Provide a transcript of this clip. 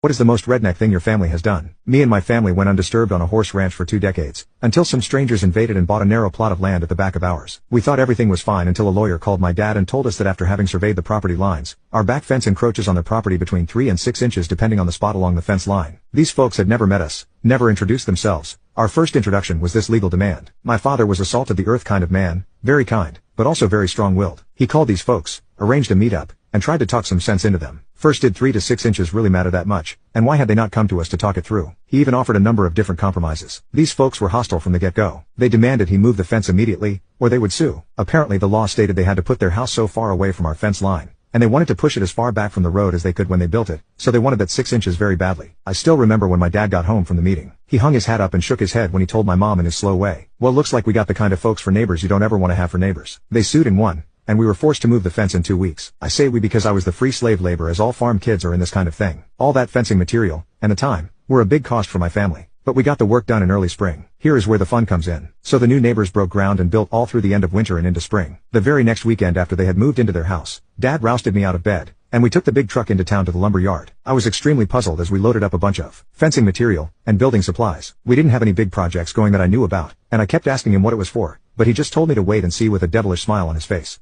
What is the most redneck thing your family has done? Me and my family went undisturbed on a horse ranch for 2 decades, until some strangers invaded and bought a narrow plot of land at the back of ours. We thought everything was fine until a lawyer called my dad and told us that after having surveyed the property lines, our back fence encroaches on the property between 3 and 6 inches depending on the spot along the fence line. These folks had never met us, never introduced themselves. Our first introduction was this legal demand. My father was a salt of the earth kind of man, very kind, but also very strong-willed. He called these folks, arranged a meetup, and tried to talk some sense into them. First, did 3 to 6 inches really matter that much, and why had they not come to us to talk it through? He even offered a number of different compromises. These folks were hostile from the get-go. They demanded he move the fence immediately, or they would sue. Apparently the law stated they had to put their house so far away from our fence line, and they wanted to push it as far back from the road as they could when they built it, so they wanted that 6 inches very badly. I still remember when my dad got home from the meeting. He hung his hat up and shook his head when he told my mom in his slow way, "Well, looks like we got the kind of folks for neighbors you don't ever want to have for neighbors." They sued and won, and we were forced to move the fence in 2 weeks. I say we because I was the free slave labor, as all farm kids are in this kind of thing. All that fencing material, and the time, were a big cost for my family. But we got the work done in early spring. Here is where the fun comes in. So the new neighbors broke ground and built all through the end of winter and into spring. The very next weekend after they had moved into their house, Dad rousted me out of bed, and we took the big truck into town to the lumber yard. I was extremely puzzled as we loaded up a bunch of fencing material and building supplies. We didn't have any big projects going that I knew about, and I kept asking him what it was for, but he just told me to wait and see with a devilish smile on his face.